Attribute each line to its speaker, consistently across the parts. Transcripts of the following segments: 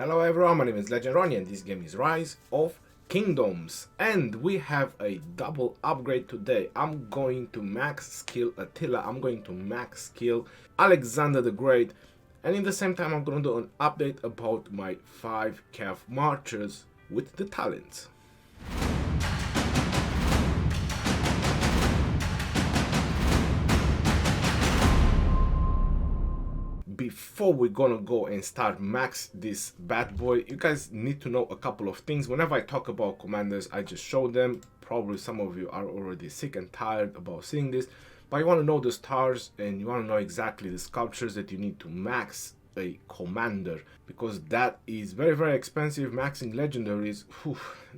Speaker 1: Hello everyone, my name is Legend Ronnie and this game is Rise of Kingdoms. And we have a double upgrade today. I'm going to max skill Attila, I'm going to max skill Alexander the Great. And in the same time I'm going to do an update about my 5 cav marchers with the talents. Before we're gonna go and start max this bad boy, you guys need to know a couple of things. Whenever I talk about commanders, I just show them. Probably some of you are already sick and tired about seeing this, but you want to know the stars and you want to know exactly the sculptures that you need to max a commander, because that is very expensive. Maxing legendaries,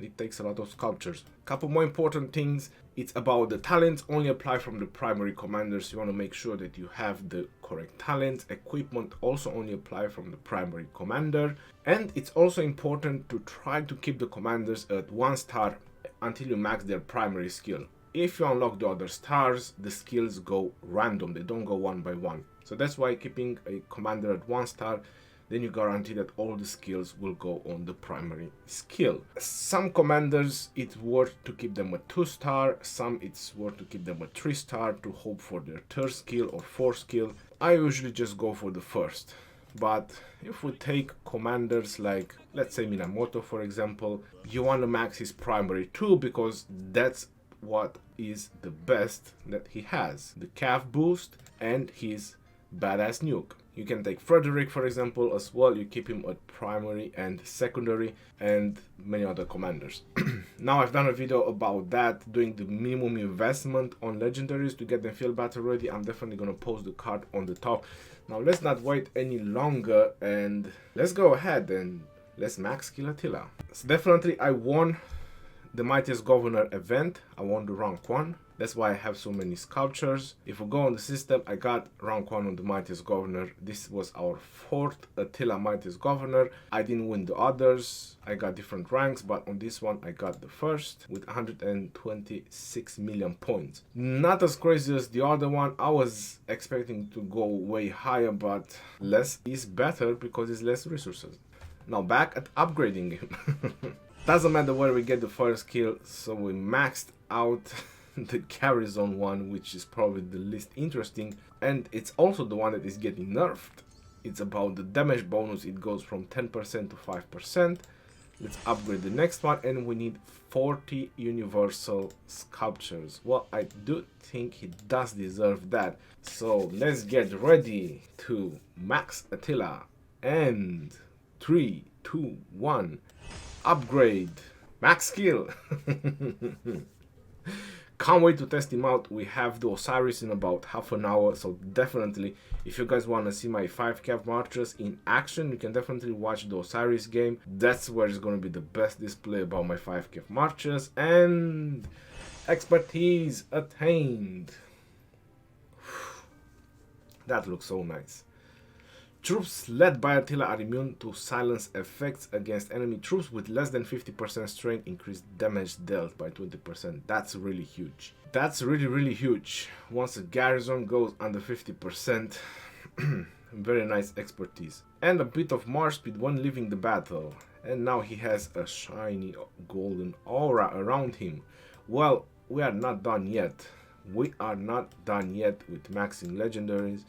Speaker 1: it takes a lot of sculptures. Couple more important things. It's about the talents only apply from the primary commanders. You want to make sure that you have the correct talents. Equipment also only apply from the primary commander, and it's also important to try to keep the commanders at 1 star until you max their primary skill. If you unlock the other stars, the skills go random, they don't go one by one. So that's why keeping a commander at 1 star, then you guarantee that all the skills will go on the primary skill. Some commanders, it's worth to keep them at 2 star, some it's worth to keep them at 3 star to hope for their 3rd skill or 4th skill. I usually just go for the 1st. But if we take commanders like, let's say Minamoto for example, you want to max his primary too, because that's what is the best that he has. The cav boost and his badass nuke. You can take Frederick for example as well, you keep him at primary and secondary, and many other commanders. Now I've done a video about that, doing the minimum investment on legendaries to get them feel battle ready. I'm definitely gonna post the card on the top. Now let's not wait any longer and let's go ahead and let's max skill Attila. So definitely I won the Mightiest Governor event. I won the rank 1. That's why I have so many sculptures. If we go on the system, I got rank 1 on the Mightiest Governor. This was our 4th Attila Mightiest Governor. I didn't win the others. I got different ranks, but on this one I got the 1st with 126 million points. Not as crazy as the other one. I was expecting to go way higher, but less is better because it's less resources. Now back at upgrading him. Doesn't matter where we get the 1st kill, so we maxed out the Garrison one, which is probably the least interesting, and it's also the one that is getting nerfed. It's about the damage bonus, it goes from 10% to 5%. Let's upgrade the next one, and we need 40 universal sculptures. Well, I do think he does deserve that, so let's get ready to max Attila. And 3, 2, 1. Upgrade, max skill. Can't wait to test him out. We have the Osiris in about half an hour, so definitely if you guys want to see my 5 cav marchers in action, you can definitely watch the Osiris game. That's where it's going to be the best display about my 5 cav marchers. And expertise attained. That looks so nice. Troops led by Attila are immune to silence effects against enemy troops with less than 50% strength, increased damage dealt by 20%. That's really huge. That's really huge. Once a garrison goes under 50%, very nice expertise. And a bit of march speed when leaving the battle. And now he has a shiny golden aura around him. Well, we are not done yet. We are not done yet with maxing legendaries.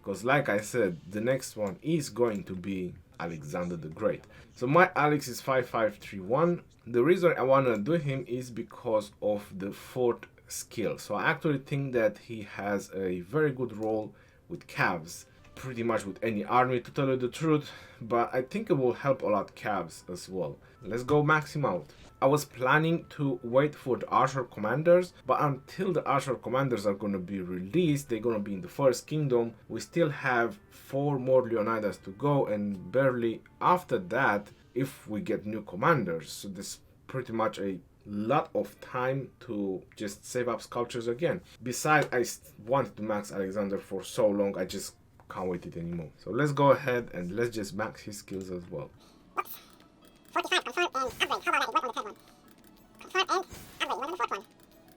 Speaker 1: Because like I said, the next one is going to be Alexander the Great. So my Alex is 5531. The reason I want to do him is because of the 4th skill. So I actually think that he has a very good role with cavs. Pretty much with any army, to tell you the truth. But I think it will help a lot cavs as well. Let's go max him out. I was planning to wait for the Archer commanders, but until the Archer commanders are going to be released, they're going to be in the 1st kingdom. We still have 4 more Leonidas to go, and barely after that if we get new commanders. So this pretty much a lot of time to just save up sculptures again. Besides, I wanted to max Alexander for so long, I just can't wait it anymore. So let's go ahead and let's just max his skills as well.
Speaker 2: 45, confirm and upgrade. How about that? It went on the 3rd one. Confirm and upgrade. It went on the 4th one.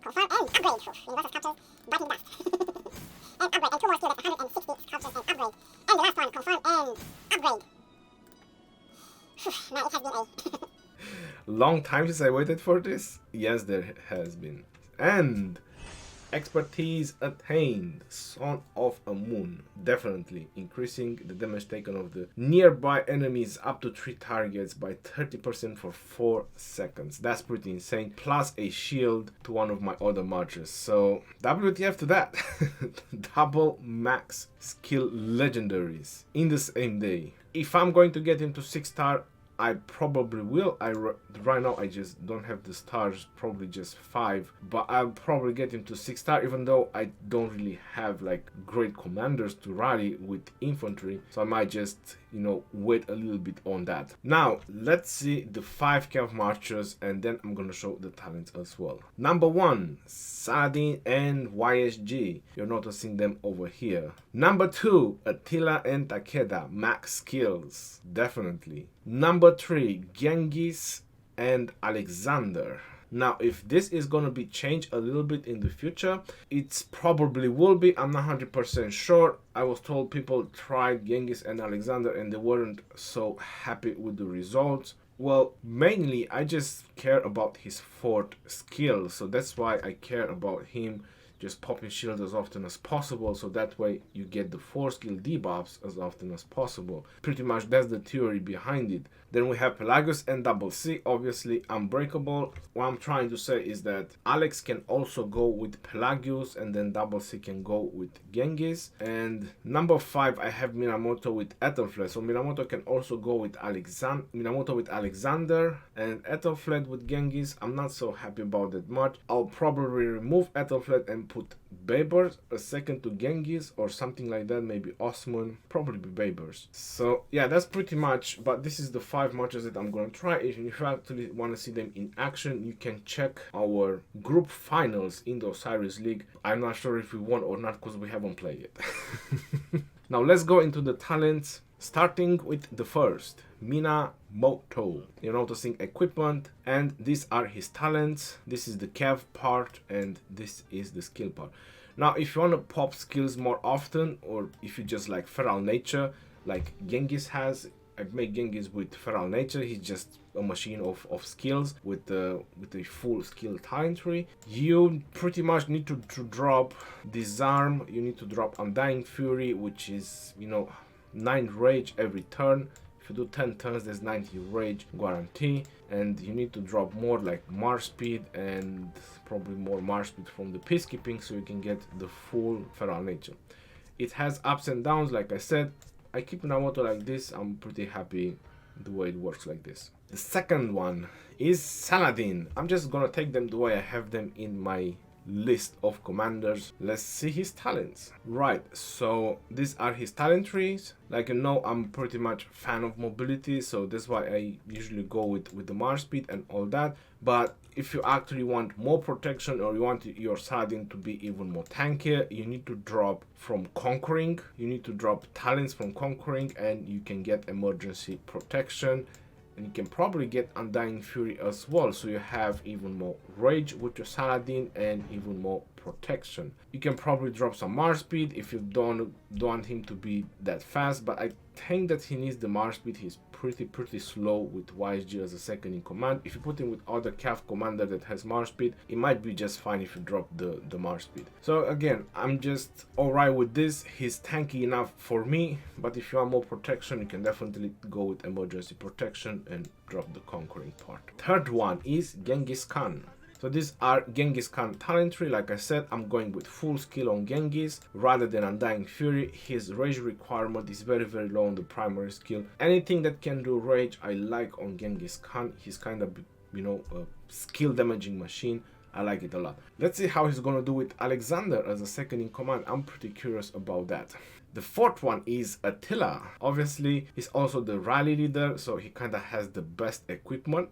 Speaker 2: Confirm and upgrade. Universal sculptures, biting dust. And upgrade. And 2 more skills at 160 sculptures and upgrade. And the last one, confirm and upgrade. Man, it has been a
Speaker 1: long time since I waited for this. Yes, there has been. And expertise attained, Son of a Moon, definitely increasing the damage taken of the nearby enemies up to 3 targets by 30% for 4 seconds. That's pretty insane, plus a shield to one of my other marches. So WTF to that. Double max skill legendaries in the same day. If I'm going to get him to 6-star, I probably will. Right now I just don't have the stars, probably just 5, but I'll probably get him to 6-star, even though I don't really have like great commanders to rally with infantry, so I might just, you know, wait a little bit on that. Now let's see the 5 cav marchers, and then I'm gonna show the talents as well. Number 1, Saladin and YSG. You're noticing them over here. Number 2, Attila and Takeda, max skills, definitely. Number 3, Genghis and Alexander. Now, if this is going to be changed a little bit in the future, it's probably will be. I'm not 100% sure. I was told people tried Genghis and Alexander and they weren't so happy with the results. Well, mainly I just care about his 4th skill, so that's why I care about him just popping shield as often as possible, so that way you get the 4 skill debuffs as often as possible. Pretty much that's the theory behind it. Then we have Pelagius and Double C, obviously unbreakable. What I'm trying to say is that Alex can also go with Pelagius, and then Double C can go with Genghis. And number 5, I have Minamoto with Ethelflaed, so Minamoto can also go with Alexander, and Ethelflaed with Genghis. I'm not so happy about that much. I'll probably remove Ethelflaed and put Babers, a second to Genghis or something like that, maybe Osman, probably Babers. So yeah, that's pretty much, but this is the 5 matches that I'm gonna try. If you actually want to see them in action, you can check our group finals in the Osiris League. I'm not sure if we won or not because we haven't played it. Now let's go into the talents, starting with the first, Minamoto. You're noticing equipment, and these are his talents. This is the cav part, and this is the skill part. Now, if you want to pop skills more often, or if you just like feral nature, like Genghis has, I've made Genghis with feral nature. He's just a machine of skills with the full skill talent tree. You pretty much need to drop disarm. You need to drop Undying Fury, which is, you know, 9 rage every turn. If you do 10 turns, there's 90 rage guarantee, and you need to drop more like march speed and probably more march speed from the peacekeeping, so you can get the full feral nature. It has ups and downs, like I said. I keep Minamoto like this. I'm pretty happy the way it works like this. The second one is Saladin. I'm just gonna take them the way I have them in my list of commanders. Let's see his talents. Right, so these are his talent trees. Like, you know, I'm pretty much fan of mobility, so that's why I usually go with the march speed and all that. But if you actually want more protection, or you want your Saladin to be even more tankier, you need to drop from conquering. You need to drop talents from conquering, and you can get emergency protection. And you can probably get Undying Fury as well, so you have even more rage with your Saladin and even more protection. You can probably drop some march speed if you don't want him to be that fast, but I think that he needs the march speed. He's pretty slow with YSG as a second in command. If you put him with other cav commander that has march speed, it might be just fine if you drop the march speed. So again, I'm just alright with this. He's tanky enough for me, but if you want more protection, you can definitely go with emergency protection and drop the conquering part. Third one is Genghis Khan. So these are Genghis Khan talent tree. Like I said, I'm going with full skill on Genghis rather than Undying Fury. His rage requirement is very low on the primary skill. Anything that can do rage, I like on Genghis Khan. He's kind of, you know, a skill damaging machine. I like it a lot. Let's see how he's gonna do with Alexander as a second in command. I'm pretty curious about that. The fourth one is Attila. Obviously, he's also the rally leader, so he kind of has the best equipment.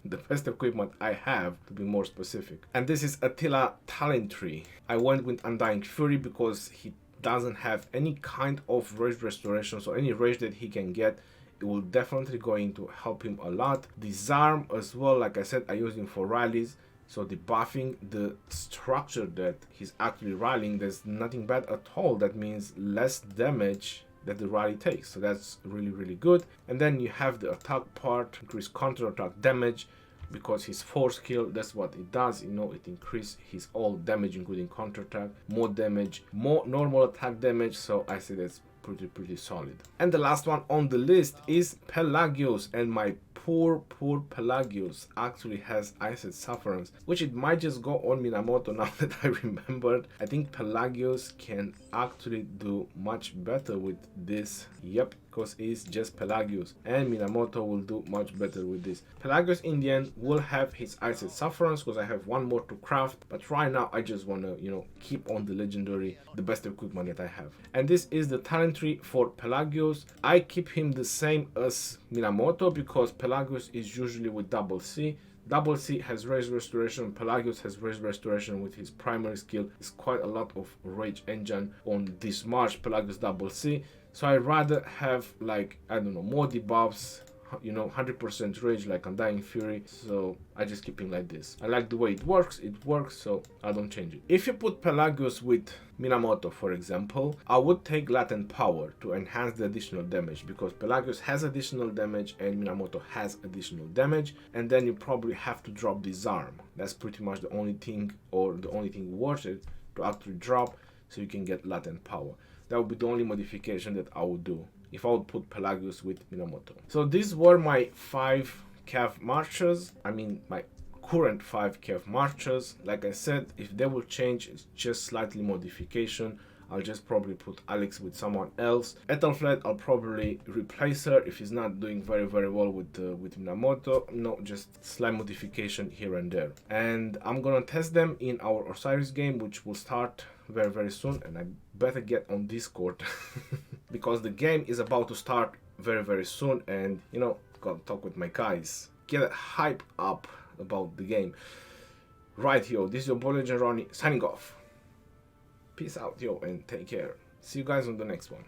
Speaker 1: The best equipment I have, to be more specific. And this is Attila talent tree. I went with Undying Fury because he doesn't have any kind of rage restoration, so any rage that he can get, it will definitely going to help him a lot. Disarm as well, like I said, I use him for rallies. So debuffing the structure that he's actually rallying, there's nothing bad at all. That means less damage that the rally takes. So that's really good. And then you have the attack part, increase counter attack damage, because his 4 skill, that's what it does, you know, it increases his all damage including counter attack, more damage, more normal attack damage. So I say that's pretty solid. And the last one on the list is Pelagius, and my poor Pelagius actually has Acid Sufferance, which it might just go on Minamoto now that I remembered. I think Pelagius can actually do much better with this. Yep, because it's just Pelagius, and Minamoto will do much better with this. Pelagius in the end will have his Acid Sufferance because I have one more to craft, but right now I just want to, you know, keep on the legendary, the best equipment that I have. And this is the talent tree for Pelagius. I keep him the same as Minamoto because Pelagius is usually with double C. Double C has Rage Restoration, Pelagius has Rage Restoration with his primary skill. It's quite a lot of Rage Engine on this March, Pelagius double C. So I'd rather have, like, I don't know, more debuffs, you know, 100% rage like Undying Fury. So I just keep him like this. I like the way it works, so I don't change it. If you put Pelagius with Minamoto, for example, I would take Latent Power to enhance the additional damage, because Pelagius has additional damage and Minamoto has additional damage, and then you probably have to drop Disarm. That's pretty much the only thing, or the only thing worth it to actually drop, so you can get Latent Power. That would be the only modification that I would do if I would put Pelagius with Minamoto. So these were my 5 Cav marchers. I mean, my current 5 Cav marchers. Like I said, if they will change, it's just slightly modification. I'll just probably put Alex with someone else. Ethelflaed, I'll probably replace her if he's not doing very well with Minamoto. No, just slight modification here and there. And I'm gonna test them in our Osiris game, which will start very soon, and I better get on Discord because the game is about to start very soon, and you know, gotta talk with my guys, get hype up about the game. Right, yo, this is your boy Legend Ronnie signing off. Peace out, yo, and take care. See you guys on the next one.